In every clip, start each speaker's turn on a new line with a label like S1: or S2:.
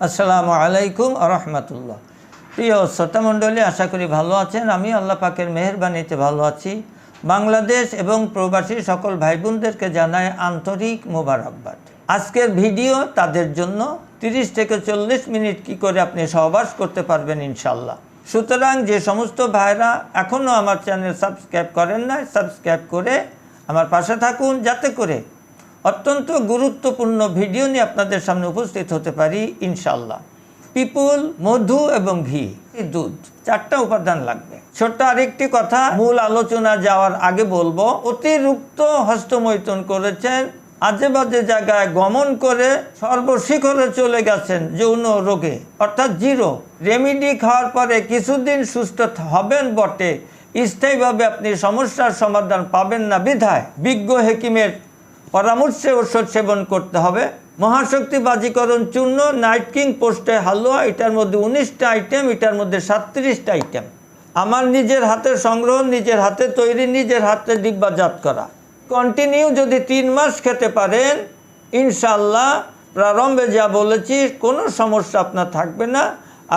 S1: আসসালামু আলাইকুম আরহামাতুল্লাহ। প্রিয় শ্রোতামণ্ডলী, আশা করি ভালো আছেন। আমি আল্লাহ পাকের মেহেরবানিতে ভালো আছি। বাংলাদেশ এবং প্রবাসী সকল ভাই বোনদেরকে জানাই আন্তরিক মোবারকবাদ। আজকের ভিডিও তাদের জন্য 30 থেকে 40 মিনিট কি করে আপনি সহবাস করতে পারবেন ইনশাল্লাহ। সুতরাং যে সমস্ত ভাইরা এখনও আমার চ্যানেল সাবস্ক্রাইব করেন না, সাবস্ক্রাইব করে আমার পাশে থাকুন, যাতে করে অত্যন্ত গুরুত্বপূর্ণ ভিডিও নিয়ে আপনাদের সামনে উপস্থিত হতে পারি ইনশাল্লাহ। পিপুল, মধু এবং ঘি, দুধ, 4টা উপাদান লাগবে। ছোট্ট আরেকটি কথা মূল আলোচনা যাওয়ার আগে বলবো, অতিরিক্ত হস্তমৈথুন করেছেন, আজে বাজে জায়গায় গমন করে সর্বশিখরে চলে গেছেন যৌন রোগে, অর্থাৎ জিরো রেমিডি খাওয়ার পরে কিছুদিন সুস্থ হবেন বটে, স্থায়ীভাবে আপনি সমস্যার সমাধান পাবেন না। বিধায় বিজ্ঞ হেকিমের পরামর্শে ওষুধ সেবন করতে হবে। মহাশক্তি বাজিকরণ চূর্ণ, নাইট কিং পোস্টে হালুয়া, এটার মধ্যে 19টা আইটেম, এটার মধ্যে 37টা আইটেম। আমার নিজের হাতে সংগ্রহ, নিজের হাতে তৈরি, নিজের হাতে ডিব্বাজাত করা। কন্টিনিউ যদি 3 মাস খেতে পারেন ইনশাল্লাহ, প্রারম্ভে যা বলেছি কোনো সমস্যা আপনার থাকবে না,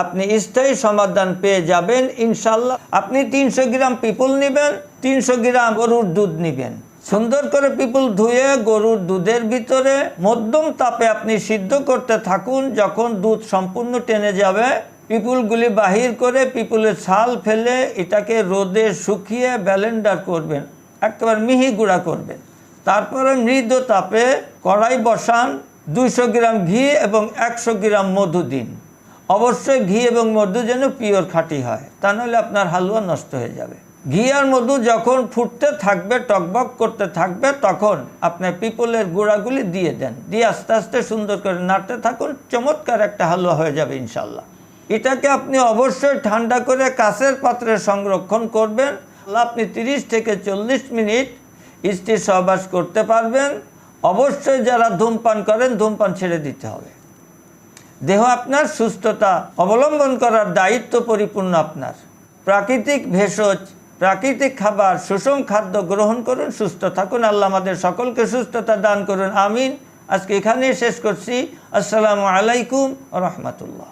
S1: আপনি স্থায়ী সমাধান পেয়ে যাবেন ইনশাল্লাহ। আপনি 300 গ্রাম পিপুল নেবেন, 300 গ্রাম গরুর দুধ নেবেন। সুন্দর করে পিপুল ধুয়ে গরুর দুধের ভিতরে মধ্যম তাপে আপনি সিদ্ধ করতে থাকুন। যখন দুধ সম্পূর্ণ টেনে যাবে, পিপুলগুলি বাহির করে পিপুলের ছাল ফেলে এটাকে রোদে শুকিয়ে ব্লেন্ডার করবেন, একেবারে মিহি গুঁড়া করবেন। তারপরে মৃদু তাপে কড়াই বসান, 200 গ্রাম ঘি এবং 100 গ্রাম মধু দিন। অবশ্যই ঘি এবং মধু যেন পিওর খাঁটি হয়, তা নাহলে আপনার হালুয়া নষ্ট হয়ে যাবে। ঘি আর মধু যখন ফুটতে থাকবে, টকবক করতে থাকবে, তখন আপনার পিপলের গুঁড়াগুলি দিয়ে দেন, দিয়ে আস্তে আস্তে সুন্দর করে নাড়তে থাকুন। চমৎকার একটা হালুয়া হয়ে যাবে ইনশাল্লাহ। এটাকে আপনি অবশ্যই ঠান্ডা করে কাঁচের পাত্রে সংরক্ষণ করবেন। আপনি 30 থেকে 40 মিনিট স্ত্রী সহবাস করতে পারবেন। অবশ্যই যারা ধূমপান করেন, ধূমপান ছেড়ে দিতে হবে। দেহ আপনার, সুস্থতা অবলম্বন করার দায়িত্ব পরিপূর্ণ আপনার। প্রাকৃতিক ভেষজ, প্রাকৃতিক খাবার, সুষম খাদ্য গ্রহণ করুন, সুস্থ থাকুন। আল্লাহ আমাদের সকলকে সুস্থতা দান করুন, আমিন। আজকে এখানেই শেষ করছি। আসসালামু আলাইকুম ওয়া রাহমাতুল্লাহ।